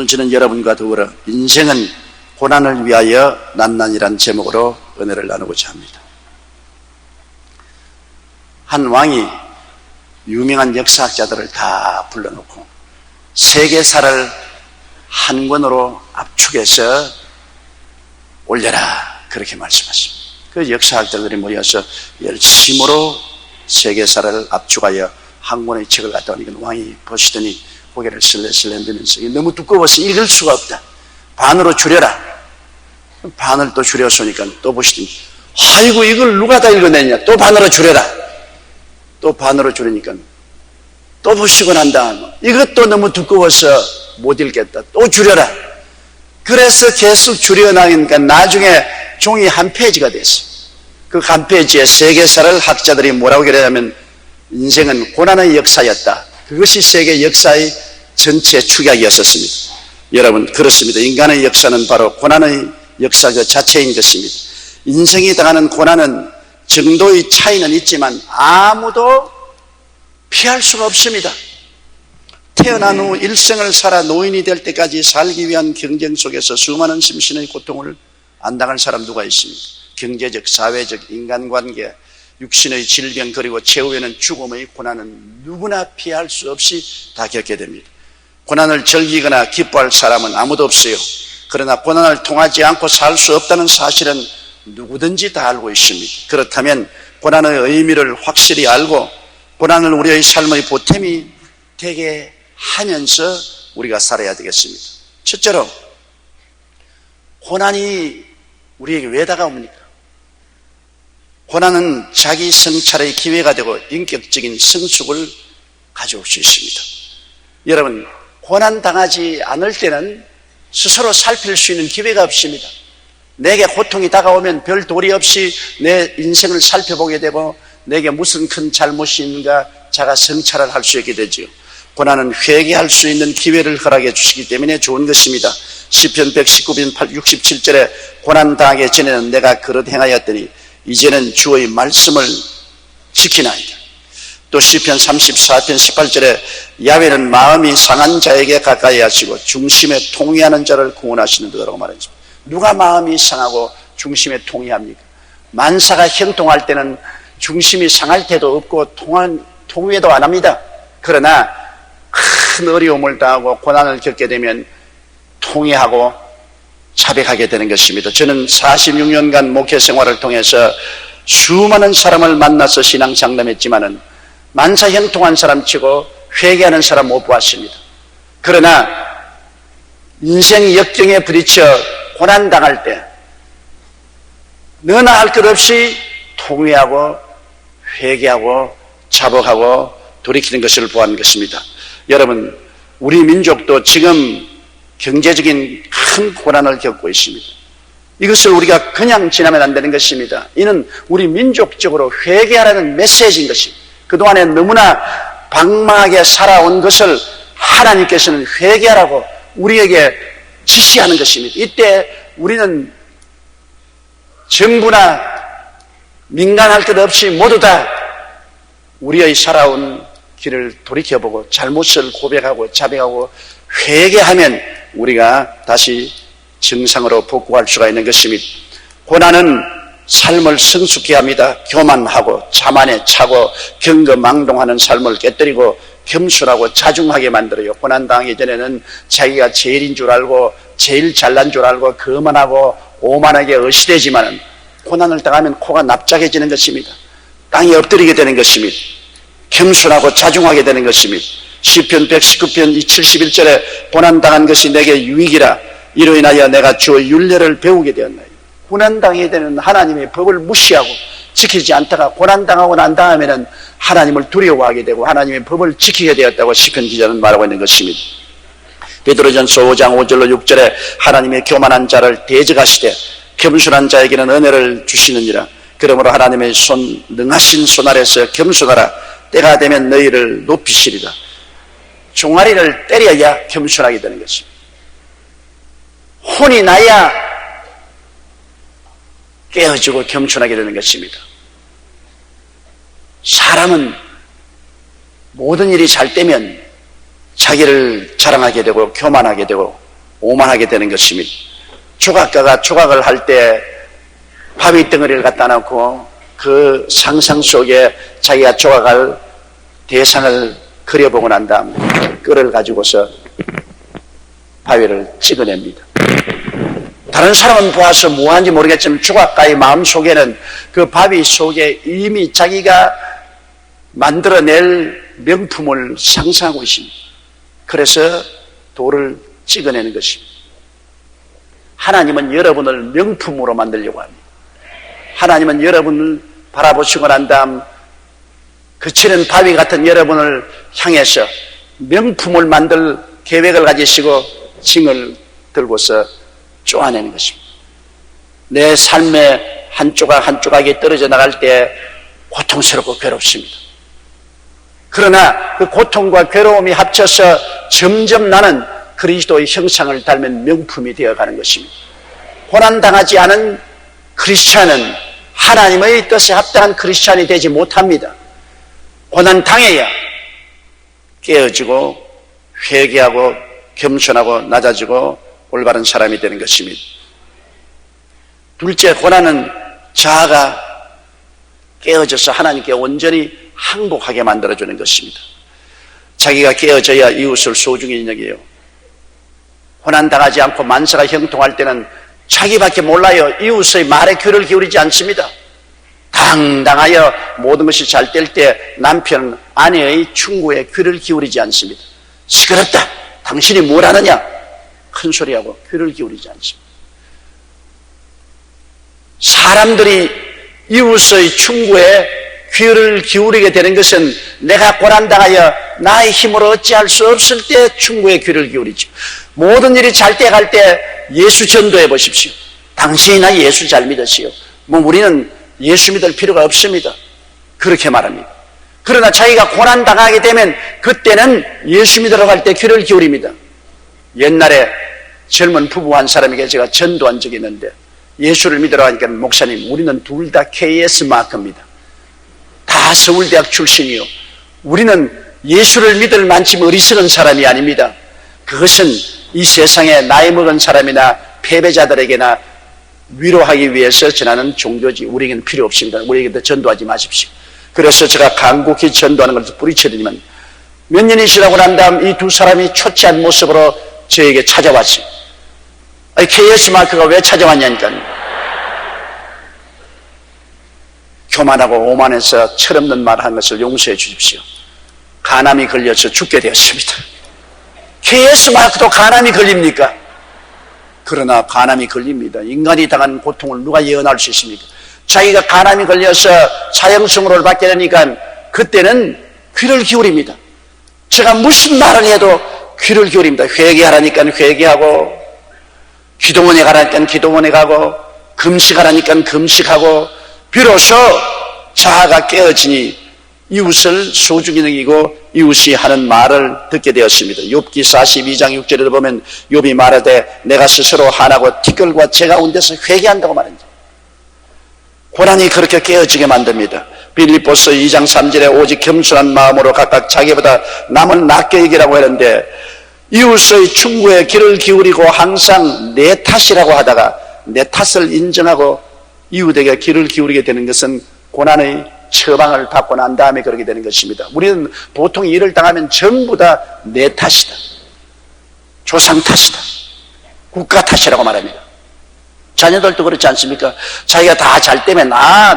오늘 저는 여러분과 더불어 인생은 고난을 위하여 난난이란 제목으로 은혜를 나누고자 합니다. 한 왕이 유명한 역사학자들을 다 불러놓고 세계사를 한 권으로 압축해서 올려라, 그렇게 말씀하십니다. 그 역사학자들이 모여서 열심으로 세계사를 압축하여 한 권의 책을 갖다 오니까 왕이 보시더니 고개를 슬레슬레 흔들면서 너무 두꺼워서 읽을 수가 없다, 반으로 줄여라. 반을 또 줄였으니까 또 보시더니 아이고 이걸 누가 다 읽어냈냐, 또 반으로 줄여라. 또 반으로 줄이니까 또 보시고 난 다음 이것도 너무 두꺼워서 못 읽겠다, 또 줄여라. 그래서 계속 줄여나가니까 나중에 종이 한 페이지가 됐어요. 그 한 페이지에 세계사를 학자들이 뭐라고 그러냐면 인생은 고난의 역사였다. 그것이 세계 역사의 전체 축약이었었습니다. 여러분, 그렇습니다. 인간의 역사는 바로 고난의 역사 그 자체인 것입니다. 인생이 당하는 고난은 정도의 차이는 있지만 아무도 피할 수가 없습니다. 태어난 후 일생을 살아 노인이 될 때까지 살기 위한 경쟁 속에서 수많은 심신의 고통을 안 당할 사람 누가 있습니까? 경제적, 사회적, 인간관계, 육신의 질병, 그리고 최후에는 죽음의 고난은 누구나 피할 수 없이 다 겪게 됩니다. 고난을 즐기거나 기뻐할 사람은 아무도 없어요. 그러나 고난을 통하지 않고 살 수 없다는 사실은 누구든지 다 알고 있습니다. 그렇다면 고난의 의미를 확실히 알고 고난을 우리의 삶의 보탬이 되게 하면서 우리가 살아야 되겠습니다. 첫째로, 고난이 우리에게 왜 다가옵니까? 고난은 자기 성찰의 기회가 되고 인격적인 성숙을 가져올 수 있습니다. 여러분, 고난 당하지 않을 때는 스스로 살필 수 있는 기회가 없습니다. 내게 고통이 다가오면 별 도리 없이 내 인생을 살펴보게 되고 내게 무슨 큰 잘못이 있는가 자가 성찰을 할 수 있게 되죠. 고난은 회개할 수 있는 기회를 허락해 주시기 때문에 좋은 것입니다. 시편 119편 67절에 고난 당하기 전에는 내가 그릇 행하였더니 이제는 주의 말씀을 지키나이다. 또 시편 34편 18절에 야훼는 마음이 상한 자에게 가까이 하시고 중심에 통회하는 자를 구원하시는 도라고 말했습니다. 누가 마음이 상하고 중심에 통회합니까? 만사가 형통할 때는 중심이 상할 때도 없고 통회도 안 합니다. 그러나 큰 어려움을 당하고 고난을 겪게 되면 통회하고 자백하게 되는 것입니다. 저는 46년간 목회 생활을 통해서 수많은 사람을 만나서 신앙 상담했지만은 만사 형통한 사람 치고 회개하는 사람 못 보았습니다. 그러나 인생 역경에 부딪혀 고난당할 때 너나 할 것 없이 통회하고 회개하고 자복하고 돌이키는 것을 보았는 것입니다. 여러분, 우리 민족도 지금 경제적인 큰 고난을 겪고 있습니다. 이것을 우리가 그냥 지나면 안 되는 것입니다. 이는 우리 민족적으로 회개하라는 메시지인 것입니다. 그동안에 너무나 방망하게 살아온 것을 하나님께서는 회개하라고 우리에게 지시하는 것입니다. 이때 우리는 정부나 민간할 것 없이 모두 다 우리의 살아온 길을 돌이켜보고 잘못을 고백하고 자백하고 회개하면 우리가 다시 정상으로 복구할 수가 있는 것입니다. 고난은 삶을 성숙케 합니다. 교만하고 자만에 차고 경거망동하는 삶을 깨뜨리고 겸손하고 자중하게 만들어요. 고난당하기 전에는 자기가 제일인 줄 알고 제일 잘난 줄 알고 거만하고 오만하게 의시되지만 고난을 당하면 코가 납작해지는 것입니다. 땅에 엎드리게 되는 것입니다. 겸손하고 자중하게 되는 것입니다. 시편 119편 71절에 고난당한 것이 내게 유익이라 이로 인하여 내가 주의 율례를 배우게 되었나요. 고난당하게 되는 하나님의 법을 무시하고 지키지 않다가 고난당하고 난 다음에는 하나님을 두려워하게 되고 하나님의 법을 지키게 되었다고 시편 기자는 말하고 있는 것입니다. 베드로전서 5장 5절로 6절에 하나님의 교만한 자를 대적하시되 겸손한 자에게는 은혜를 주시느니라. 그러므로 하나님의 능하신 손 아래서 겸손하라. 때가 되면 너희를 높이시리라. 종아리를 때려야 겸손하게 되는 것입니다. 혼이 나야 깨어지고 겸손하게 되는 것입니다. 사람은 모든 일이 잘 되면 자기를 자랑하게 되고 교만하게 되고 오만하게 되는 것입니다. 조각가가 조각을 할 때 바위 덩어리를 갖다 놓고 그 상상 속에 자기가 조각할 대상을 그려보고 난 다음 끈을 가지고서 바위를 찍어냅니다. 다른 사람은 보아서 뭐하는지 모르겠지만 조각가의 마음속에는 그 바위 속에 이미 자기가 만들어낼 명품을 상상하고 있습니다. 그래서 돌을 찍어내는 것입니다. 하나님은 여러분을 명품으로 만들려고 합니다. 하나님은 여러분을 바라보시고 난 다음 그치는 바위 같은 여러분을 향해서 명품을 만들 계획을 가지시고 징을 들고서 쪼아내는 것입니다. 내 삶의 한 조각 한 조각이 떨어져 나갈 때 고통스럽고 괴롭습니다. 그러나 그 고통과 괴로움이 합쳐서 점점 나는 그리스도의 형상을 닮은 명품이 되어가는 것입니다. 고난당하지 않은 크리스찬은 하나님의 뜻에 합당한 크리스찬이 되지 못합니다. 고난당해야 깨어지고 회개하고 겸손하고 낮아지고 올바른 사람이 되는 것입니다. 둘째, 고난은 자아가 깨어져서 하나님께 온전히 항복하게 만들어주는 것입니다. 자기가 깨어져야 이웃을 소중히 여겨요. 고난당하지 않고 만사가 형통할 때는 자기밖에 몰라요. 이웃의 말에 귀를 기울이지 않습니다. 당당하여 모든 것이 잘 될 때 남편, 아내의 충고에 귀를 기울이지 않습니다. 시끄럽다. 당신이 뭘 하느냐? 큰 소리하고 귀를 기울이지 않습니다. 사람들이 이웃의 충고에 귀를 기울이게 되는 것은 내가 고난당하여 나의 힘으로 어찌할 수 없을 때 충고에 귀를 기울이죠. 모든 일이 잘 돼 갈 때 예수 전도해 보십시오. 당신이나 예수 잘 믿으시오. 우리는 예수 믿을 필요가 없습니다. 그렇게 말합니다. 그러나 자기가 고난당하게 되면 그때는 예수 믿으러 갈 때 귀를 기울입니다. 옛날에 젊은 부부 한 사람에게 제가 전도한 적이 있는데 예수를 믿으러 가니까 목사님, 우리는 둘 다 KS 마크입니다. 다 서울대학 출신이요. 우리는 예수를 믿을 만큼 어리석은 사람이 아닙니다. 그것은 이 세상에 나이 먹은 사람이나 패배자들에게나 위로하기 위해서 전하는 종교지 우리에게는 필요 없습니다. 우리에게 전도하지 마십시오. 그래서 제가 간곡히 전도하는 것을 뿌리쳐드리면 몇 년이 지나고 난 다음 이 두 사람이 초췌한 모습으로 저에게 찾아왔어요. KS 마크가 왜 찾아왔냐니까. 교만하고 오만해서 철없는 말 한 것을 용서해 주십시오. 간암이 걸려서 죽게 되었습니다. KS 마크도 간암이 걸립니까? 그러나 간암이 걸립니다. 인간이 당한 고통을 누가 예언할 수 있습니까? 자기가 간암이 걸려서 사형선고를 받게 되니까 그때는 귀를 기울입니다. 제가 무슨 말을 해도 귀를 기울입니다. 회개하라니까 회개하고, 기도원에 가라니까 기도원에 가고, 금식하라니까 금식하고, 비로소 자아가 깨어지니 이웃을 소중히 여기고 이웃이 하는 말을 듣게 되었습니다. 욥기 42장 6절에 보면 욥이 말하되 내가 스스로 한하고 티끌과 재 가운데서 회개한다고 말합니다. 고난이 그렇게 깨어지게 만듭니다. 빌립보서 2장 3절에 오직 겸손한 마음으로 각각 자기보다 남을 낮게 여기라고 했는데 이웃의 충고에 귀를 기울이고 항상 내 탓이라고 하다가 내 탓을 인정하고 이웃에게 귀를 기울이게 되는 것은 고난의 처방을 받고 난 다음에 그렇게 되는 것입니다. 우리는 보통 일을 당하면 전부 다 내 탓이다, 조상 탓이다, 국가 탓이라고 말합니다. 자녀들도 그렇지 않습니까? 자기가 다 잘 되면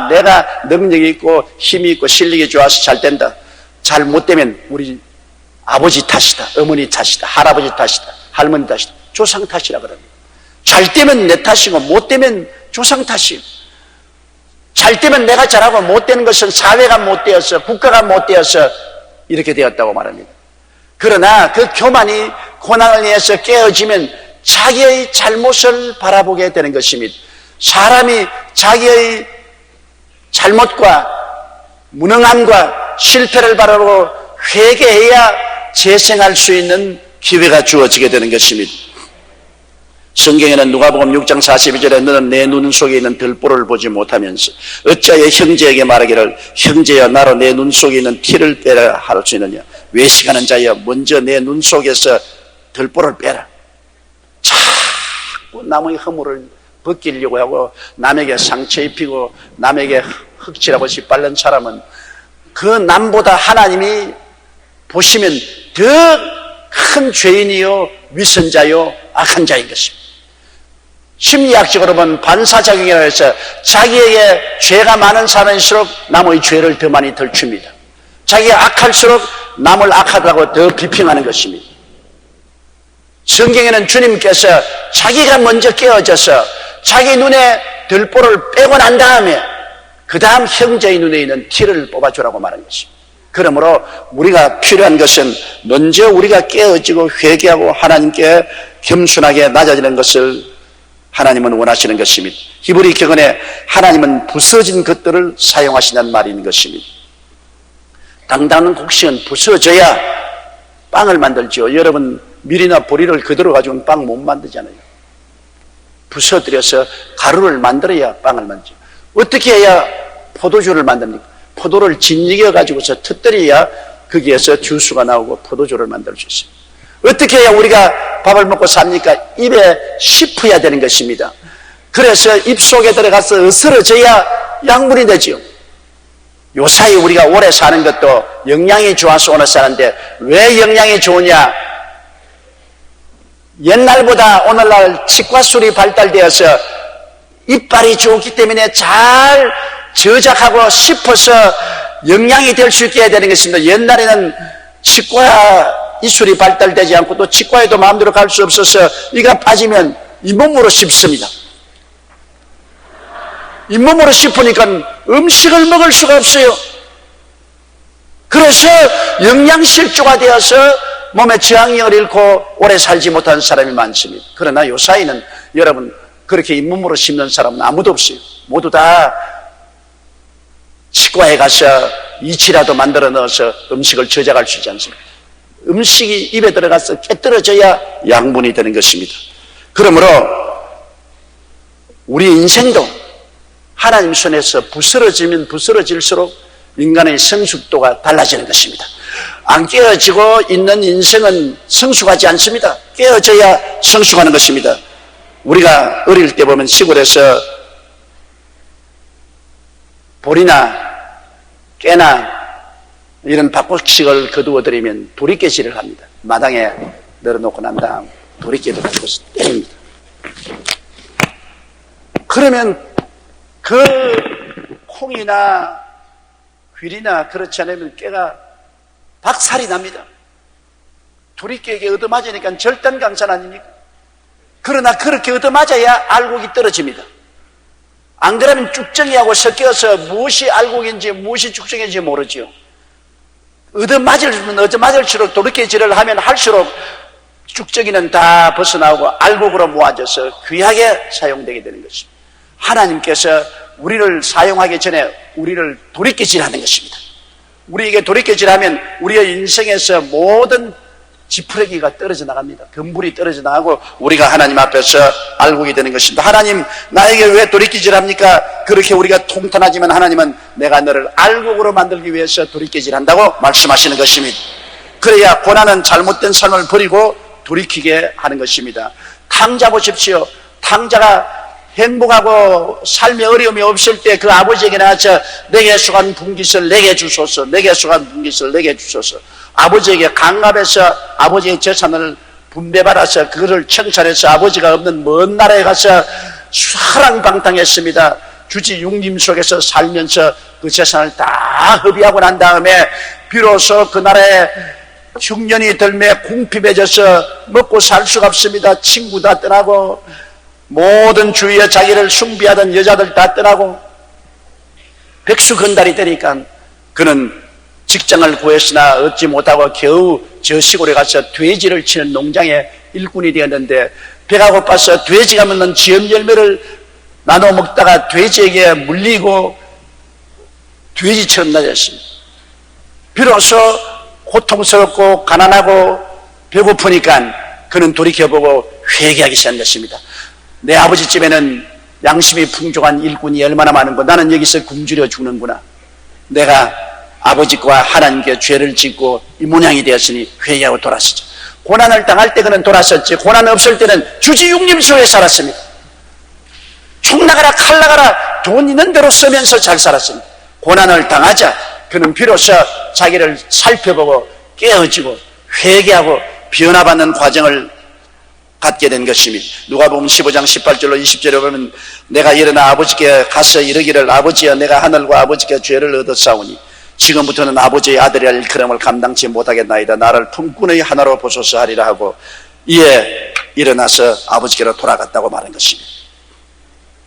내가 능력이 있고 힘이 있고 실력이 좋아서 잘 된다. 잘 못 되면 우리 아버지 탓이다, 어머니 탓이다, 할아버지 탓이다, 할머니 탓이다, 조상 탓이라 그럽니다. 잘 되면 내 탓이고 못 되면 조상 탓이에요. 잘 되면 내가 잘하고 못 되는 것은 사회가 못 되어서, 국가가 못 되어서 이렇게 되었다고 말합니다. 그러나 그 교만이 고난을 위해서 깨어지면 자기의 잘못을 바라보게 되는 것입니다. 사람이 자기의 잘못과 무능함과 실패를 바라보고 회개해야 재생할 수 있는 기회가 주어지게 되는 것입니다. 성경에는 누가복음 6장 42절에 너는 내 눈 속에 있는 들보를 보지 못하면서 어찌하여 형제에게 말하기를 형제여 나로 내 눈 속에 있는 티를 빼라 할 수 있느냐. 외식하는 자여 먼저 내 눈 속에서 들보를 빼라. 남의 허물을 벗기려고 하고 남에게 상처 입히고 남에게 흙칠하고 짓밟는 사람은 그 남보다 하나님이 보시면 더 큰 죄인이요 위선자요 악한 자인 것입니다. 심리학적으로 보면 반사작용이라고 해서 자기에게 죄가 많은 사람일수록 남의 죄를 더 많이 덜춥니다. 자기가 악할수록 남을 악하다고 더 비평하는 것입니다. 성경에는 주님께서 자기가 먼저 깨어져서 자기 눈에 들보를 빼고 난 다음에 그 다음 형제의 눈에 있는 티를 뽑아주라고 말한 것입니다. 그러므로 우리가 필요한 것은 먼저 우리가 깨어지고 회개하고 하나님께 겸손하게 낮아지는 것을 하나님은 원하시는 것입니다. 히브리 격언에 하나님은 부서진 것들을 사용하신다는 말이 있는 것입니다. 당당한 곡식은 부서져야 빵을 만들죠. 여러분 밀이나 보리를 그대로 가지고는 빵 못 만들잖아요. 부서뜨려서 가루를 만들어야 빵을 만들죠. 어떻게 해야 포도주를 만듭니까? 포도를 진이겨 가지고서 터뜨려야 거기에서 주스가 나오고 포도주를 만들 수 있습니다. 어떻게 해야 우리가 밥을 먹고 삽니까? 입에 씹어야 되는 것입니다. 그래서 입속에 들어가서 으스러져야 약물이 되지요. 요사이 우리가 오래 사는 것도 영양이 좋아서 오래 사는데 왜 영양이 좋으냐? 옛날보다 오늘날 치과술이 발달되어서 이빨이 좋기 때문에 잘 저작하고 씹어서 영양이 될 수 있게 해야 되는 것입니다. 옛날에는 치과 이술이 발달되지 않고 또 치과에도 마음대로 갈 수 없어서 이가 빠지면 잇몸으로 씹습니다. 잇몸으로 씹으니까 음식을 먹을 수가 없어요. 그래서 영양실조가 되어서 몸의 저항력을 잃고 오래 살지 못하는 사람이 많습니다. 그러나 요사이는 여러분 그렇게 잇몸으로 씹는 사람은 아무도 없어요. 모두 다 치과에 가서 이치라도 만들어 넣어서 음식을 저작할 수 있지 않습니까? 음식이 입에 들어가서 깨떨어져야 양분이 되는 것입니다. 그러므로 우리 인생도 하나님 손에서 부스러지면 부스러질수록 인간의 성숙도가 달라지는 것입니다. 안 깨어지고 있는 인생은 성숙하지 않습니다. 깨어져야 성숙하는 것입니다. 우리가 어릴 때 보면 시골에서 보리나 깨나 이런 밥곡식을 거두어드리면 도리깨질을 합니다. 마당에 널어놓고 난 다음 도리깨를 가지고서 때립니다. 그러면 그 콩이나 귀리나 그렇지 않으면 깨가 박살이 납니다. 도리깨에게 얻어맞으니까 절단강산 아닙니까? 그러나 그렇게 얻어맞아야 알곡이 떨어집니다. 안 그러면 쭉정이하고 섞여서 무엇이 알곡인지 무엇이 쭉정인지 모르지요. 얻어맞을수록 도리깨질을 하면 할수록 쭉정이는 다 벗어나오고 알곡으로 모아져서 귀하게 사용되게 되는 것입니다. 하나님께서 우리를 사용하기 전에 우리를 도리깨질하는 것입니다. 우리에게 도리깨질하면 우리의 인생에서 모든 지푸레기가 떨어져 나갑니다. 금불이 떨어져 나가고 우리가 하나님 앞에서 알곡이 되는 것입니다. 하나님 나에게 왜 도리깨질합니까? 그렇게 우리가 통탄하지만 하나님은 내가 너를 알곡으로 만들기 위해서 도리깨질한다고 말씀하시는 것입니다. 그래야 고난은 잘못된 삶을 버리고 돌이키게 하는 것입니다. 탕자 보십시오. 탕자가 행복하고 삶의 어려움이 없을 때 그 아버지에게 나와서 내게 속한 분깃을 내게 주소서, 내게 속한 분깃을 내게 주소서. 아버지에게 강압해서 아버지의 재산을 분배받아서 그것을 청산해서 아버지가 없는 먼 나라에 가서 사랑방탕했습니다. 주지 육림 속에서 살면서 그 재산을 다 허비하고 난 다음에 비로소 그 나라에 흉년이 들매 궁핍해져서 먹고 살 수가 없습니다. 친구 다 떠나고 모든 주위에 자기를 숭배하던 여자들 다 떠나고 백수건달이 되니까 그는 직장을 구했으나 얻지 못하고 겨우 저 시골에 가서 돼지를 치는 농장의 일꾼이 되었는데 배가 고파서 돼지가 먹는 지엄 열매를 나눠 먹다가 돼지에게 물리고 돼지처럼 나졌습니다. 비로소 고통스럽고 가난하고 배고프니까 그는 돌이켜보고 회개하기 시작한 것입니다. 내 아버지 집에는 양심이 풍족한 일꾼이 얼마나 많은고 나는 여기서 굶주려 죽는구나. 내가 아버지와 하나님께 죄를 짓고 이 모양이 되었으니 회개하고 돌아서자. 고난을 당할 때 그는 돌아섰지, 고난 없을 때는 주지 육림소에 살았습니다. 총 나가라 칼 나가라 돈 있는 대로 쓰면서 잘 살았습니다. 고난을 당하자 그는 비로소 자기를 살펴보고 깨어지고 회개하고 변화받는 과정을 갖게 된 것입니다. 누가복음 15장 18절로 20절에 보면 내가 일어나 아버지께 가서 이르기를 아버지여 내가 하늘과 아버지께 죄를 얻었사오니 지금부터는 아버지의 아들이라 일컬음을 감당치 못하겠나이다. 나를 품꾼의 하나로 보소서 하리라 하고 이에 일어나서 아버지께로 돌아갔다고 말한 것입니다.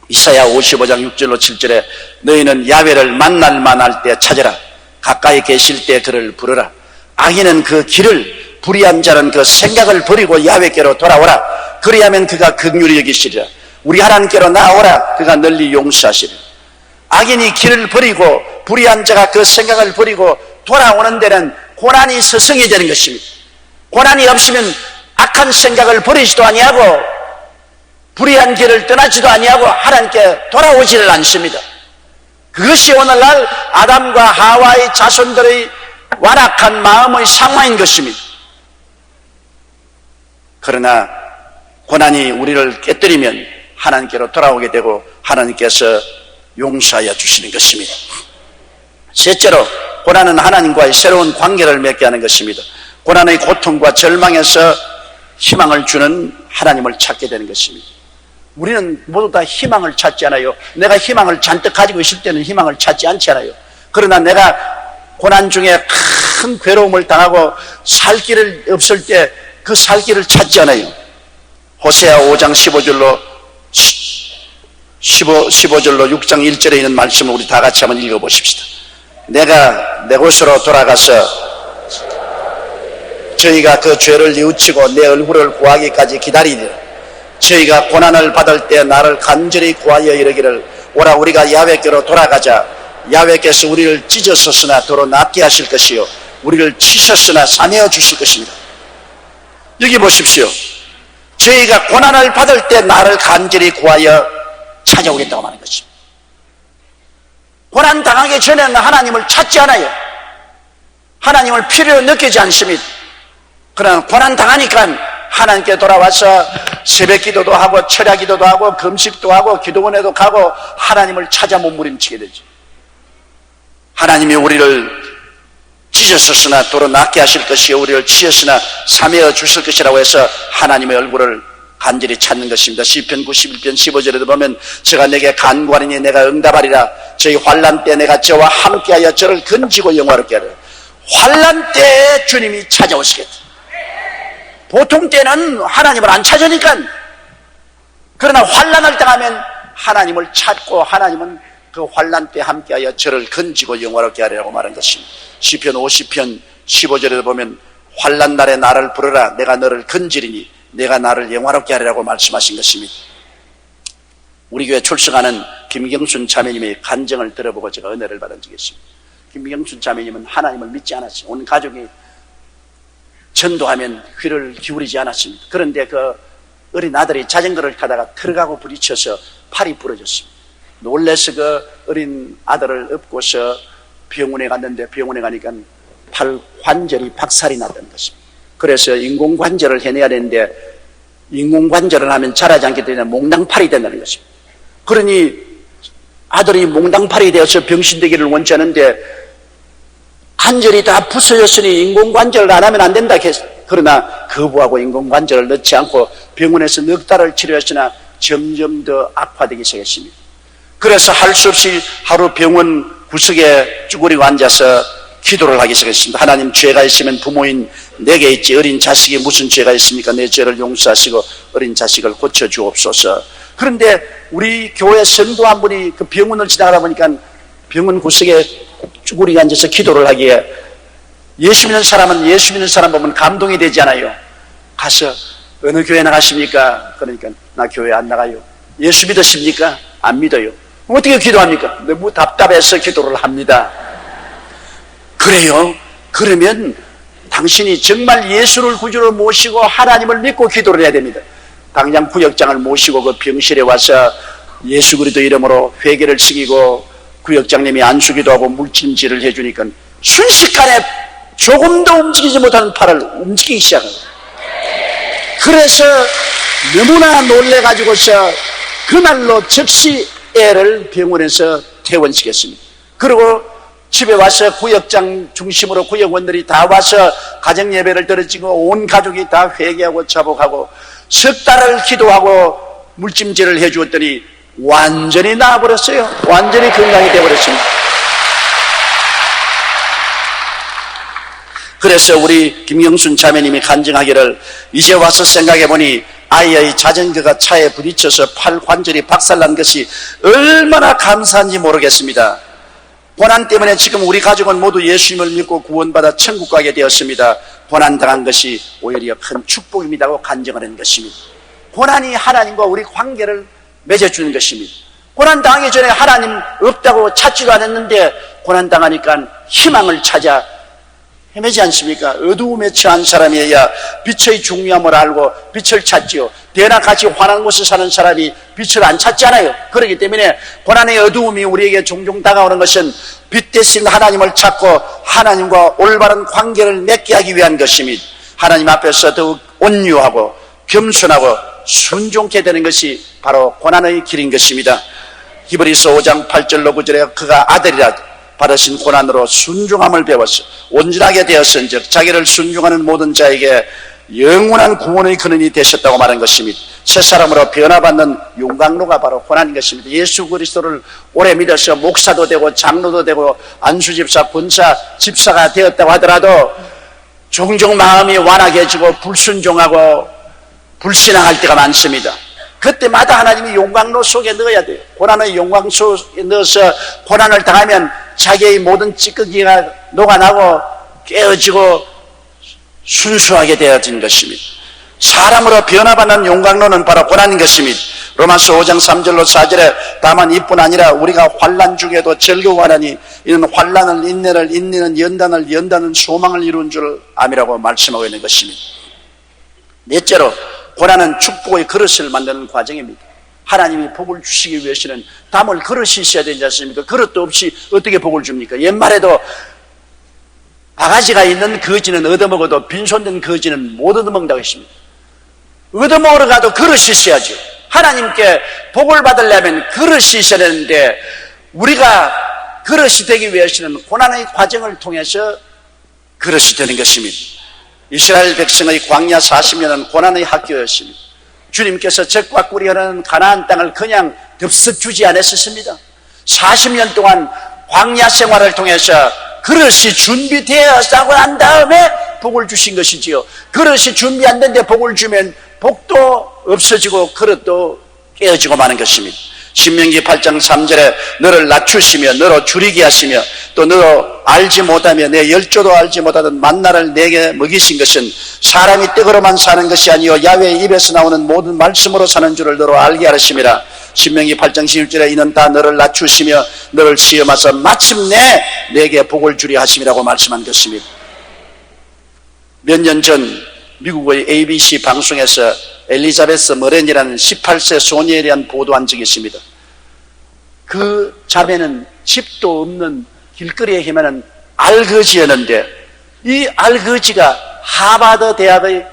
이사야 55장 6절로 7절에 너희는 야훼를 만날 만할 때 찾으라. 가까이 계실 때 그를 부르라. 악인은 그 길을 불의한 자는 그 생각을 버리고 야훼께로 돌아오라. 그리하면 그가 긍휼히 여기시리라. 우리 하나님께로 나오라. 그가 널리 용서하시리라. 악인이 길을 버리고 불의한 자가 그 생각을 버리고 돌아오는 데는 고난이 서성이 되는 것입니다. 고난이 없으면 악한 생각을 버리지도 아니하고 불의한 길을 떠나지도 아니하고 하나님께 돌아오지를 않습니다. 그것이 오늘날 아담과 하와의 자손들의 완악한 마음의 상황인 것입니다. 그러나 고난이 우리를 깨뜨리면 하나님께로 돌아오게 되고 하나님께서 용서하여 주시는 것입니다. 셋째로 고난은 하나님과의 새로운 관계를 맺게 하는 것입니다. 고난의 고통과 절망에서 희망을 주는 하나님을 찾게 되는 것입니다. 우리는 모두 다 희망을 찾지 않아요. 내가 희망을 잔뜩 가지고 있을 때는 희망을 찾지 않지 않아요. 그러나 내가 고난 중에 큰 괴로움을 당하고 살 길을 없을 때 그 살 길을 찾지 않아요. 호세아 5장 15절로 6장 1절에 있는 말씀을 우리 다 같이 한번 읽어보십시다. 내가 내 곳으로 돌아가서 저희가 그 죄를 뉘우치고 내 얼굴을 구하기까지 기다리리라. 저희가 고난을 받을 때 나를 간절히 구하여 이르기를 오라 우리가 야훼께로 돌아가자. 야훼께서 우리를 찢었으나 도로 낫게 하실 것이요 우리를 치셨으나 사내어 주실 것입니다. 여기 보십시오. 저희가 고난을 받을 때 나를 간절히 구하여 찾아오겠다고 말하는 것입니다. 고난 당하기 전에는 하나님을 찾지 않아요. 하나님을 필요로 느끼지 않습니다. 그러나 고난 당하니까 하나님께 돌아와서 새벽 기도도 하고 철야 기도도 하고 금식도 하고 기도원에도 가고 하나님을 찾아 몸부림치게 되죠. 하나님이 우리를 찢었으나 도로 낫게 하실 것이요 우리를 치셨으나 사매어 주실 것이라고 해서 하나님의 얼굴을 간절히 찾는 것입니다. 시편 91편 15절에도 보면 저가 내게 간구하리니 내가 응답하리라. 저희 환난 때 내가 저와 함께하여 저를 건지고 영화롭게 하리라. 환난 때 주님이 찾아오시겠다. 보통 때는 하나님을 안 찾으니까, 그러나 환난을 당하면 하나님을 찾고 하나님은 그 환난 때 함께하여 저를 건지고 영화롭게 하리라고 말한 것입니다. 시편 50편 15절에도 보면 환난 날에 나를 부르라. 내가 너를 건지리니 내가 나를 영화롭게 하리라고 말씀하신 것입니다. 우리 교회 출석하는 김경순 자매님의 간증을 들어보고 제가 은혜를 받은 적이 있습니다. 김경순 자매님은 하나님을 믿지 않았어요. 온 가족이 전도하면 귀를 기울이지 않았습니다. 그런데 그 어린 아들이 자전거를 타다가 들어가고 부딪혀서 팔이 부러졌습니다. 놀라서 그 어린 아들을 업고서 병원에 갔는데 병원에 가니까 팔 관절이 박살이 났다는 것입니다. 그래서 인공관절을 해내야 되는데 인공관절을 하면 자라지 않기 때문에 몽당팔이 된다는 것입니다. 그러니 아들이 몽당팔이 되어서 병신되기를 원치 않은데 관절이 다 부서졌으니 인공관절을 안 하면 안 된다 했어. 그러나 거부하고 인공관절을 넣지 않고 병원에서 넉 달을 치료했으나 점점 더 악화되기 시작했습니다. 그래서 할 수 없이 하루 병원 구석에 쭈그리고 앉아서 기도를 하기 시작했습니다. 하나님, 죄가 있으면 부모인 내게 있지 어린 자식이 무슨 죄가 있습니까? 내 죄를 용서하시고 어린 자식을 고쳐주옵소서. 그런데 우리 교회 성도 한 분이 그 병원을 지나가다 보니까 병원 구석에 쭈그리고 앉아서 기도를 하기에 예수 믿는 사람은 예수 믿는 사람 보면 감동이 되지 않아요. 가서 어느 교회 나가십니까? 그러니까 나 교회 안 나가요. 예수 믿으십니까? 안 믿어요. 어떻게 기도합니까? 너무 답답해서 기도를 합니다. 그래요? 그러면 당신이 정말 예수를 구주로 모시고 하나님을 믿고 기도를 해야 됩니다. 당장 구역장을 모시고 그 병실에 와서 예수 그리스도 이름으로 회개를 시키고 구역장님이 안수기도 하고 물찜질을 해주니까 순식간에 조금도 움직이지 못하는 팔을 움직이기 시작합니다. 그래서 너무나 놀래가지고서 그날로 즉시 애를 병원에서 퇴원시켰습니다. 그리고 집에 와서 구역장 중심으로 구역원들이 다 와서 가정예배를 드려지고 온 가족이 다 회개하고 자복하고 석 달을 기도하고 물찜질을 해주었더니 완전히 나아버렸어요. 완전히 건강이 되어버렸습니다. 그래서 우리 김영순 자매님이 간증하기를 이제 와서 생각해보니 아이의 자전거가 차에 부딪혀서 팔 관절이 박살난 것이 얼마나 감사한지 모르겠습니다. 고난 때문에 지금 우리 가족은 모두 예수님을 믿고 구원받아 천국 가게 되었습니다. 고난당한 것이 오히려 큰 축복입니다고 간증하는 것입니다. 고난이 하나님과 우리 관계를 맺어주는 것입니다. 고난당하기 전에 하나님 없다고 찾지도 않았는데 고난당하니까 희망을 찾아 헤매지 않습니까? 어두움에 처한 사람이어야 빛의 중요함을 알고 빛을 찾지요. 대낮 같이 환한 곳에 사는 사람이 빛을 안 찾잖아요. 그렇기 때문에 고난의 어두움이 우리에게 종종 다가오는 것은 빛 대신 하나님을 찾고 하나님과 올바른 관계를 맺게 하기 위한 것입니다. 하나님 앞에서 더욱 온유하고 겸손하고 순종케 되는 것이 바로 고난의 길인 것입니다. 히브리서 5장 8절로 9절에 그가 아들이라 받으신 고난으로 순종함을 배웠어 온전하게 되었은즉 자기를 순종하는 모든 자에게 영원한 구원의 근원이 되셨다고 말한 것입니다. 새 사람으로 변화받는 용광로가 바로 고난인 것입니다. 예수 그리스도를 오래 믿어서 목사도 되고 장로도 되고 안수집사, 권사, 집사가 되었다고 하더라도 종종 마음이 완악해지고 불순종하고 불신앙할 때가 많습니다. 그때마다 하나님이 용광로 속에 넣어야 돼요. 고난의 용광로 속에 넣어서 고난을 당하면 자기의 모든 찌꺼기가 녹아나고 깨어지고 순수하게 되어진 것입니다. 사람으로 변화받는 용광로는 바로 고난인 것입니다. 로마서 5장 3절로 4절에 다만 이뿐 아니라 우리가 환난 중에도 즐거워하나니 이는 환난을 인내를 인내는 연단을 연단은 소망을 이룬 줄 암이라고 말씀하고 있는 것입니다. 넷째로 고난은 축복의 그릇을 만드는 과정입니다. 하나님이 복을 주시기 위해서는 담을 그릇이 있어야 되지 않습니까? 그릇도 없이 어떻게 복을 줍니까? 옛말에도 바가지가 있는 거지는 얻어먹어도 빈손된 거지는 못 얻어먹는다고 했습니다. 얻어먹으러 가도 그릇이 있어야죠. 하나님께 복을 받으려면 그릇이 있어야 되는데 우리가 그릇이 되기 위해서는 고난의 과정을 통해서 그릇이 되는 것입니다. 이스라엘 백성의 광야 40년은 고난의 학교였습니다. 주님께서 젖과 꿀이 흐르는 가나안 땅을 그냥 덥석 주지 않았습니다. 40년 동안 광야 생활을 통해서 그릇이 준비되었다고 한 다음에 복을 주신 것이지요. 그릇이 준비 안 됐는데 복을 주면 복도 없어지고 그릇도 깨어지고 마는 것입니다. 신명기 8장 3절에 너를 낮추시며 너로 줄이게 하시며 또 너로 알지 못하며 내 열조도 알지 못하던 만나를 내게 먹이신 것은 사람이 떡으로만 사는 것이 아니요 야훼의 입에서 나오는 모든 말씀으로 사는 줄을 너로 알게 하심이라. 신명기 8장 11절에 이는 다 너를 낮추시며 너를 시험하사 마침내 내게 복을 주리 하심이라고 말씀한 것입니다. 몇 년 전 미국의 ABC 방송에서 엘리자베스 머렌이라는 18세 소녀에 대한 보도한 적이 있습니다. 그 자매는 집도 없는 길거리에 헤매는 알거지였는데 이 알거지가 하버드 대학의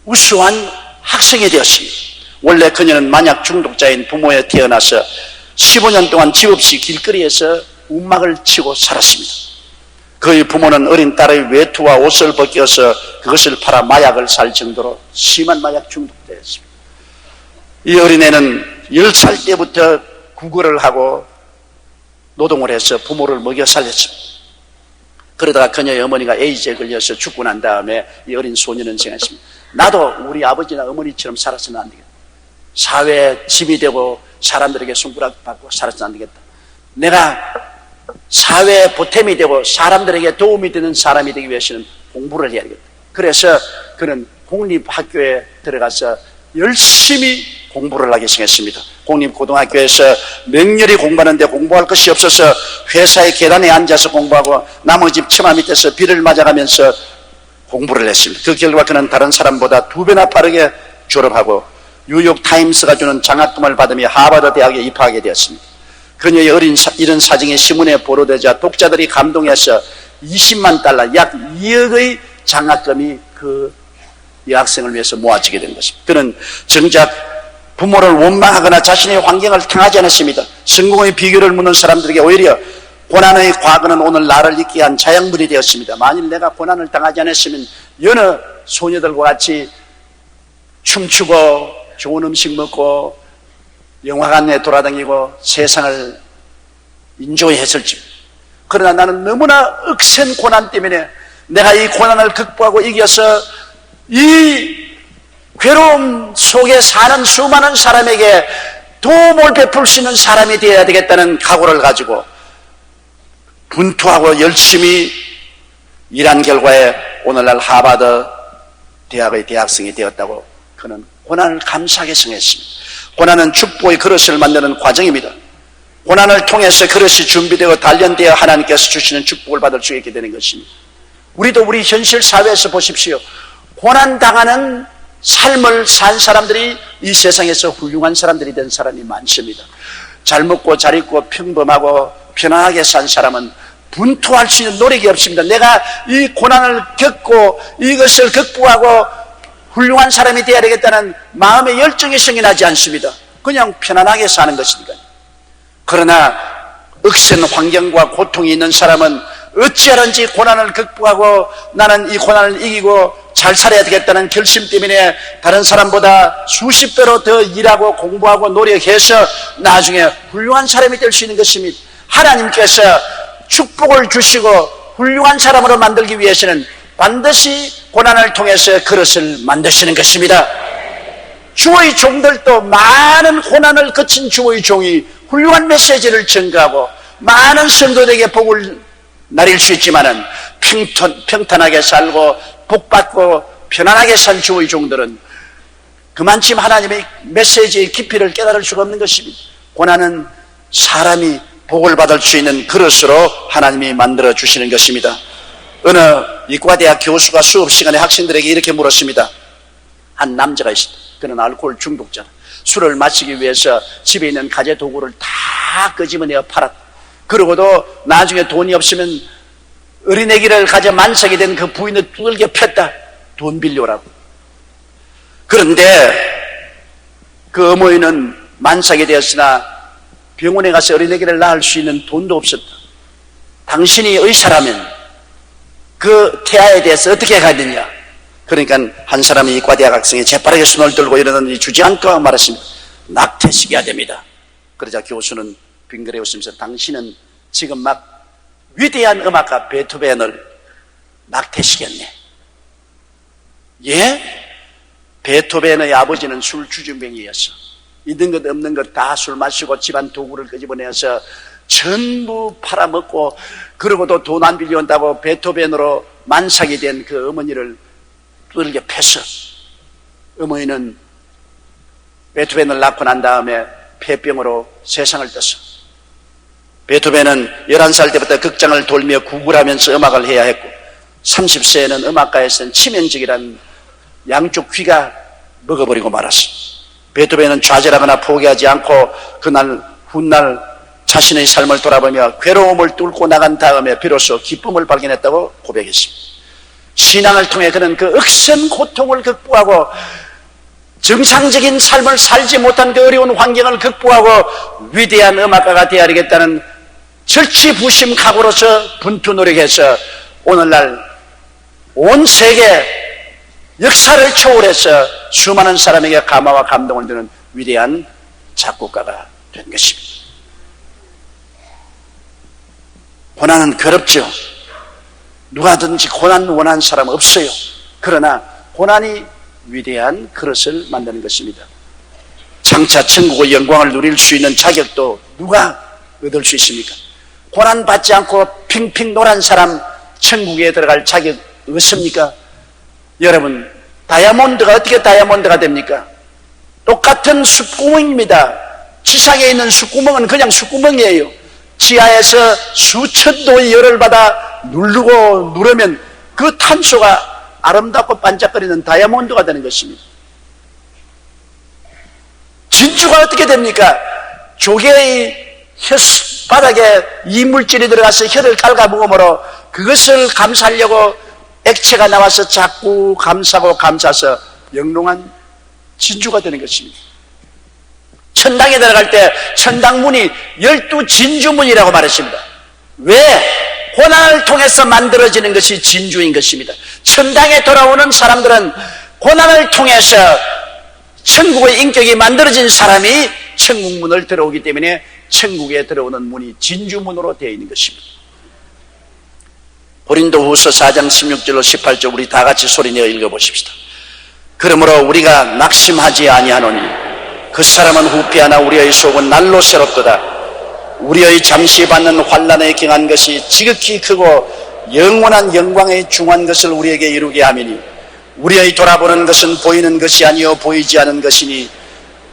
우수한 학생이 되었습니다. 원래 그녀는 만약 중독자인 부모에 태어나서 15년 동안 집 없이 길거리에서 움막을 치고 살았습니다. 그의 부모는 어린 딸의 외투와 옷을 벗겨서 그것을 팔아 마약을 살 정도로 심한 마약 중독자였습니다. 이 어린애는 10살 때부터 구걸을 하고 노동을 해서 부모를 먹여 살렸습니다. 그러다가 그녀의 어머니가 에이즈에 걸려서 죽고 난 다음에 이 어린 소년은 생각했습니다. 나도 우리 아버지나 어머니처럼 살았으면 안 되겠다. 사회에 짐이 되고 사람들에게 손가락 받고 살았으면 안 되겠다. 내가 사회에 보탬이 되고 사람들에게 도움이 되는 사람이 되기 위해서는 공부를 해야 되겠다. 그래서 그는 공립학교에 들어가서 열심히 공부를 하기 시작했습니다. 공립고등학교에서 맹렬히 공부하는데 공부할 것이 없어서 회사의 계단에 앉아서 공부하고 나무 집 처마 밑에서 비를 맞아가면서 공부를 했습니다. 그 결과 그는 다른 사람보다 2배나 빠르게 졸업하고 뉴욕타임스가 주는 장학금을 받으며 하버드 대학에 입학하게 되었습니다. 그녀의 이런 사정이 신문에 보도되자 독자들이 감동해서 $20만 약 2억의 장학금이 그 이 학생을 위해서 모아지게 된 것입니다. 그는 정작 부모를 원망하거나 자신의 환경을 탕하지 않았습니다. 성공의 비결을 묻는 사람들에게 오히려 고난의 과거는 오늘 나를 있게 한 자양분이 되었습니다. 만일 내가 고난을 당하지 않았으면 여느 소녀들과 같이 춤추고 좋은 음식 먹고 영화관에 돌아다니고 세상을 인조했을지. 그러나 나는 너무나 억센 고난 때문에 내가 이 고난을 극복하고 이겨서 이 괴로움 속에 사는 수많은 사람에게 도움을 베풀 수 있는 사람이 되어야 되겠다는 각오를 가지고 분투하고 열심히 일한 결과에 오늘날 하버드 대학의 대학생이 되었다고 그는 고난을 감사하게 생각했습니다. 고난은 축복의 그릇을 만드는 과정입니다. 고난을 통해서 그릇이 준비되고 단련되어 하나님께서 주시는 축복을 받을 수 있게 되는 것입니다. 우리도 우리 현실 사회에서 보십시오. 고난당하는 삶을 산 사람들이 이 세상에서 훌륭한 사람들이 된 사람이 많습니다. 잘 먹고 잘 입고 평범하고 편안하게 산 사람은 분투할 수 있는 노력이 없습니다. 내가 이 고난을 겪고 이것을 극복하고 훌륭한 사람이 되어야 되겠다는 마음의 열정이 생겨나지 않습니다. 그냥 편안하게 사는 것이니까요. 그러나 억센 환경과 고통이 있는 사람은 어찌하든지 고난을 극복하고 나는 이 고난을 이기고 잘 살아야 되겠다는 결심 때문에 다른 사람보다 수십 배로 더 일하고 공부하고 노력해서 나중에 훌륭한 사람이 될 수 있는 것입니다. 하나님께서 축복을 주시고 훌륭한 사람으로 만들기 위해서는 반드시 고난을 통해서 그릇을 만드시는 것입니다. 주의 종들도 많은 고난을 거친 주의 종이 훌륭한 메시지를 전가하고 많은 성도들에게 복을 나릴 수 있지만은 평탄하게 살고 복받고 편안하게 산 주의 종들은 그만큼 하나님의 메시지의 깊이를 깨달을 수가 없는 것입니다. 고난은 사람이 복을 받을 수 있는 그릇으로 하나님이 만들어 주시는 것입니다. 어느 이과대학 교수가 수업 시간에 학생들에게 이렇게 물었습니다. 한 남자가 있었다. 그는 알코올 중독자다. 술을 마시기 위해서 집에 있는 가재 도구를 다 끄집어내어 팔았다. 그러고도 나중에 돈이 없으면 어린애기를 가져 만삭이 된 그 부인을 두들겨 팼다. 돈 빌려오라고. 그런데 그 어머니는 만삭이 되었으나 병원에 가서 어린애기를 낳을 수 있는 돈도 없었다. 당신이 의사라면 그 태아에 대해서 어떻게 해야 되느냐. 그러니까 한 사람이 이과대학 학생이 재빠르게 손을 들고 이러더니 주지 않고 말했습니다. 낙태시켜야 됩니다. 그러자 교수는 빙그레 웃으면서 당신은 지금 막 위대한 음악가 베토벤을 낙태시켰네. 예? 베토벤의 아버지는 술주정뱅이였어. 있는 것 없는 것 다 술 마시고 집안 도구를 끄집어내서 전부 팔아먹고 그러고도 돈 안 빌려온다고 베토벤으로 만삭이 된 그 어머니를 두들겨 팼어. 어머니는 베토벤을 낳고 난 다음에 폐병으로 세상을 떴어. 베토벤은 11살 때부터 극장을 돌며 구굴하면서 음악을 해야 했고 30세에는 음악가에서는 치명적이란 양쪽 귀가 먹어버리고 말았어. 베토벤은 좌절하거나 포기하지 않고 그날 훗날 자신의 삶을 돌아보며 괴로움을 뚫고 나간 다음에 비로소 기쁨을 발견했다고 고백했습니다. 신앙을 통해 그는 그 억센 고통을 극복하고 정상적인 삶을 살지 못한 그 어려운 환경을 극복하고 위대한 음악가가 되어야 되겠다는 절치부심 각오로서 분투 노력해서 오늘날 온 세계 역사를 초월해서 수많은 사람에게 감화와 감동을 주는 위대한 작곡가가 된 것입니다. 고난은 괴롭죠. 누가든지 고난 원하는 사람 없어요. 그러나 고난이 위대한 그릇을 만드는 것입니다. 장차 천국의 영광을 누릴 수 있는 자격도 누가 얻을 수 있습니까? 고난 받지 않고 핑핑 노란 사람 천국에 들어갈 자격 없습니까? 여러분, 다이아몬드가 어떻게 다이아몬드가 됩니까? 똑같은 숯구멍입니다. 지상에 있는 숯구멍은 그냥 숯구멍이에요. 지하에서 수천 도의 열을 받아 누르고 누르면 그 탄소가 아름답고 반짝거리는 다이아몬드가 되는 것입니다. 진주가 어떻게 됩니까? 조개의 바닥에 이물질이 들어가서 혀를 깔아먹음으로 그것을 감싸려고 액체가 나와서 자꾸 감싸고 감싸서 영롱한 진주가 되는 것입니다. 천당에 들어갈 때 천당문이 12진주문이라고 말했습니다. 왜? 고난을 통해서 만들어지는 것이 진주인 것입니다. 천당에 돌아오는 사람들은 고난을 통해서 천국의 인격이 만들어진 사람이 천국문을 들어오기 때문에 천국에 들어오는 문이 진주문으로 되어 있는 것입니다. 고린도후서 4장 16절로 18절 우리 다 같이 소리내어 읽어보십시다. 그러므로 우리가 낙심하지 아니하노니 그 사람은 후피하나 우리의 속은 날로 새롭도다. 우리의 잠시 받는 환난에 경한 것이 지극히 크고 영원한 영광에 중한 것을 우리에게 이루게 하미니 우리의 돌아보는 것은 보이는 것이 아니요 보이지 않은 것이니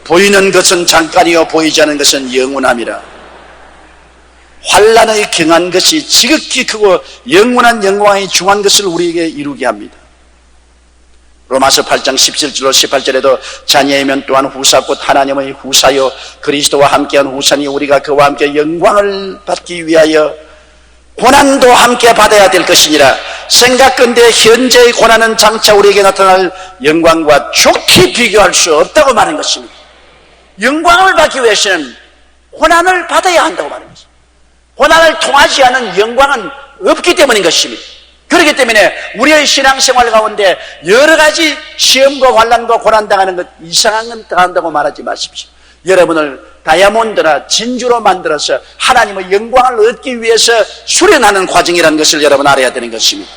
보이는 것은 잠깐이요 보이지 않은 것은 영원함이라. 환난에 경한 것이 지극히 크고 영원한 영광에 중한 것을 우리에게 이루게 합니다. 로마서 8장 17절로 18절에도 자녀이면 또한 후사 곧 하나님의 후사요 그리스도와 함께한 후사니 우리가 그와 함께 영광을 받기 위하여 고난도 함께 받아야 될 것이니라. 생각건대 현재의 고난은 장차 우리에게 나타날 영광과 좋게 비교할 수 없다고 말하는 것입니다. 영광을 받기 위해서는 고난을 받아야 한다고 말하는 것입니다. 고난을 통하지 않은 영광은 없기 때문인 것입니다. 그렇기 때문에 우리의 신앙생활 가운데 여러 가지 시험과 환난과 고난당하는 것, 이상한 건 당한다고 말하지 마십시오. 여러분을 다이아몬드나 진주로 만들어서 하나님의 영광을 얻기 위해서 수련하는 과정이라는 것을 여러분 알아야 되는 것입니다.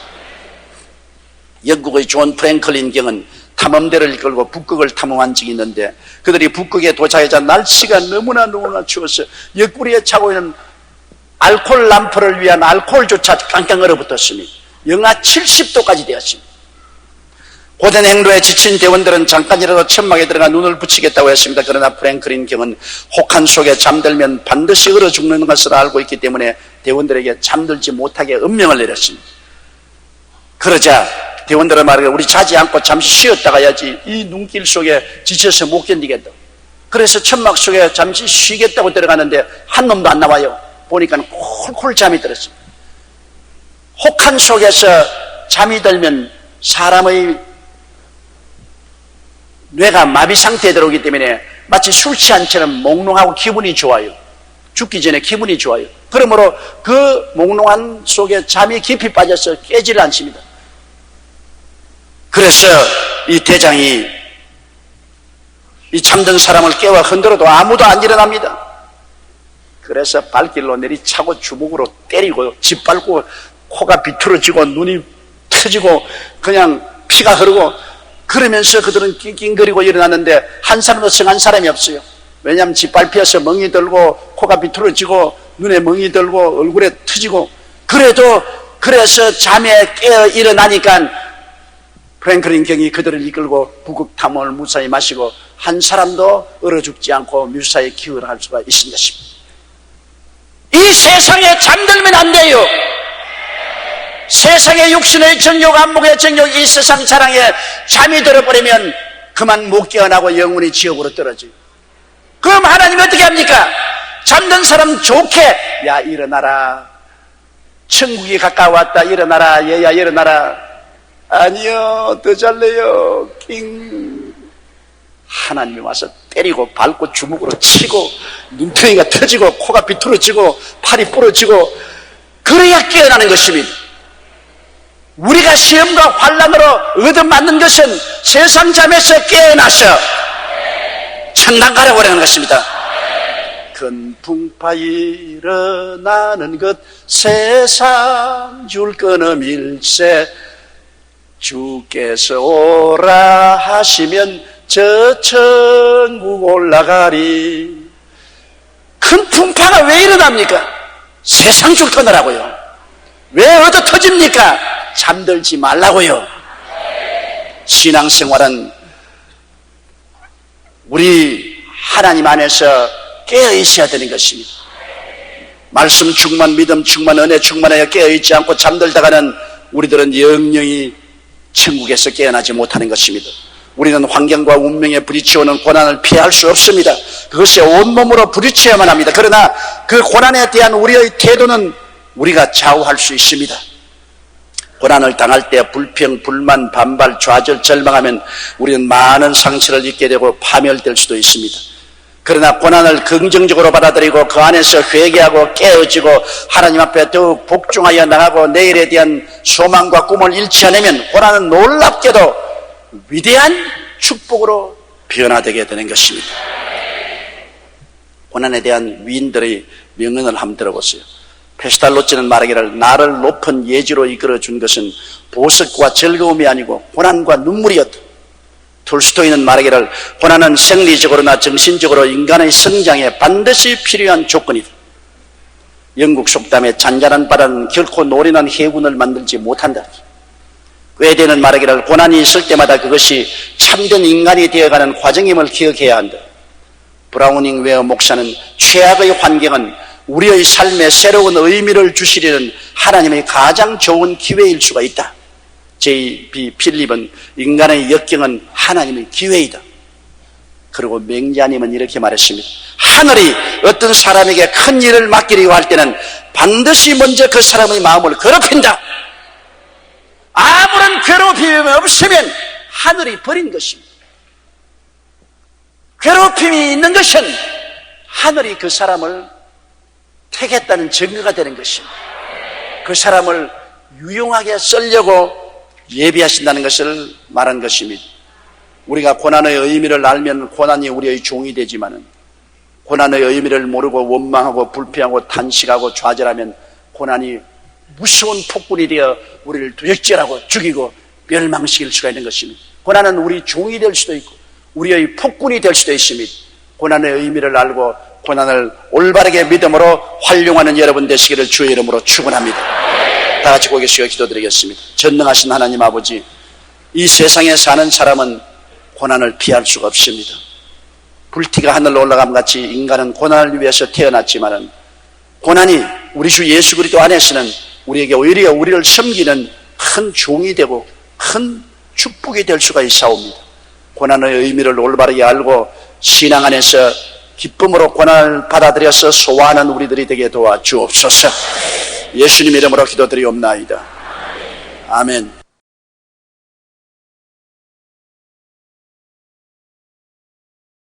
영국의 존 프랭클린 경은 탐험대를 이끌고 북극을 탐험한 적이 있는데 그들이 북극에 도착하자 날씨가 너무나 추워서 옆구리에 차고 있는 알코올 람프를 위한 알코올조차 깡깡 얼어붙었습니다. 영하 70도까지 되었습니다. 고된 행로에 지친 대원들은 잠깐이라도 천막에 들어가 눈을 붙이겠다고 했습니다. 그러나 프랭클린 경은 혹한 속에 잠들면 반드시 얼어 죽는 것을 알고 있기 때문에 대원들에게 잠들지 못하게 음명을 내렸습니다. 그러자 대원들은 말하기를 우리 자지 않고 잠시 쉬었다 가야지 이 눈길 속에 지쳐서 못 견디겠다고. 그래서 천막 속에 잠시 쉬겠다고 들어가는데 한 놈도 안 나와요. 보니까 콜콜 잠이 들었습니다. 혹한 속에서 잠이 들면 사람의 뇌가 마비 상태에 들어오기 때문에 마치 술 취한처럼 몽롱하고 기분이 좋아요. 죽기 전에 기분이 좋아요. 그러므로 그 몽롱한 속에 잠이 깊이 빠져서 깨지를 않습니다. 그래서 이 대장이 이 잠든 사람을 깨워 흔들어도 아무도 안 일어납니다. 그래서 발길로 내리차고 주먹으로 때리고 짓밟고 코가 비틀어지고 눈이 터지고 그냥 피가 흐르고 그러면서 그들은 낑낑거리고 일어났는데 한 사람도 성한 사람이 없어요. 왜냐하면 짓밟혀서 멍이 들고 코가 비틀어지고 눈에 멍이 들고 얼굴에 터지고 그래서 잠에 깨어 일어나니까 프랭클린 경이 그들을 이끌고 북극 탐험을 무사히 마시고 한 사람도 얼어 죽지 않고 무사히 기원할 수가 있는 것입니다. 이 세상에 잠들면 안 돼요. 세상의 육신의 정욕, 안목의 정욕, 이 세상 자랑에 잠이 들어버리면 그만 못 깨어나고 영원히 지옥으로 떨어져요. 그럼 하나님이 어떻게 합니까? 잠든 사람 좋게 야 일어나라, 천국이 가까웠다, 일어나라, 얘야 일어나라. 아니요, 더 잘래요. 낑. 하나님이 와서 때리고 밟고 주먹으로 치고 눈덩이가 터지고 코가 비틀어지고 팔이 부러지고 그래야 깨어나는 것입니다. 우리가 시험과 환난으로 얻어맞는 것은 세상 잠에서 깨어나서 천당 가려고 하는 것입니다. 큰 풍파 일어나는 것 세상 줄 끊음일세 주께서 오라 하시면 저 천국 올라가리. 큰 풍파가 왜 일어납니까? 세상 줄 끊으라고요. 왜 얻어 터집니까? 잠들지 말라고요. 신앙생활은 우리 하나님 안에서 깨어 있어야 되는 것입니다. 말씀 충만, 믿음 충만, 은혜 충만하여 깨어 있지 않고 잠들다가는 우리들은 영영이 천국에서 깨어나지 못하는 것입니다. 우리는 환경과 운명에 부딪혀오는 고난을 피할 수 없습니다. 그것이 온몸으로 부딪혀야만 합니다. 그러나 그 고난에 대한 우리의 태도는 우리가 좌우할 수 있습니다. 고난을 당할 때 불평, 불만, 반발, 좌절, 절망하면 우리는 많은 상처를 입게 되고 파멸될 수도 있습니다. 그러나 고난을 긍정적으로 받아들이고 그 안에서 회개하고 깨어지고 하나님 앞에 더욱 복종하여 나가고 내일에 대한 소망과 꿈을 잃지 않으면 고난은 놀랍게도 위대한 축복으로 변화되게 되는 것입니다. 고난에 대한 위인들의 명언을 한번 들어보세요. 페스탈로치는 말하기를 나를 높은 예지로 이끌어준 것은 보석과 즐거움이 아니고 고난과 눈물이었다. 톨스토이는 말하기를 고난은 생리적으로나 정신적으로 인간의 성장에 반드시 필요한 조건이다. 영국 속담에 잔잔한 바다는 결코 노련한 해군을 만들지 못한다. 꾀대는 말하기를 고난이 있을 때마다 그것이 참된 인간이 되어가는 과정임을 기억해야 한다. 브라우닝 웨어 목사는 최악의 환경은 우리의 삶에 새로운 의미를 주시려는 하나님의 가장 좋은 기회일 수가 있다. J.B. 필립은 인간의 역경은 하나님의 기회이다. 그리고 맹자님은 이렇게 말했습니다. 하늘이 어떤 사람에게 큰 일을 맡기려고 할 때는 반드시 먼저 그 사람의 마음을 괴롭힌다. 아무런 괴롭힘이 없으면 하늘이 버린 것입니다. 괴롭힘이 있는 것은 하늘이 그 사람을 택했다는 증거가 되는 것입니다. 그 사람을 유용하게 쓰려고 예비하신다는 것을 말한 것입니다. 우리가 고난의 의미를 알면 고난이 우리의 종이 되지만은 고난의 의미를 모르고 원망하고 불평하고 탄식하고 좌절하면 고난이 무서운 폭군이 되어 우리를 두역질하고 죽이고 멸망시킬 수가 있는 것입니다. 고난은 우리 종이 될 수도 있고 우리의 폭군이 될 수도 있습니다. 고난의 의미를 알고 고난을 올바르게 믿음으로 활용하는 여러분 되시기를 주의 이름으로 축원합니다. 다 같이 고개 숙여 기도드리겠습니다. 전능하신 하나님 아버지, 이 세상에 사는 사람은 고난을 피할 수가 없습니다. 불티가 하늘로 올라감 같이 인간은 고난을 위해서 태어났지만은 고난이 우리 주 예수 그리스도 안에서는 우리에게 오히려 우리를 섬기는 큰 종이 되고 큰 축복이 될 수가 있사옵니다. 고난의 의미를 올바르게 알고 신앙 안에서 기쁨으로 고난을 받아들여서 소화하는 우리들이 되게 도와주옵소서. 예수님 이름으로 기도드리옵나이다. 아멘.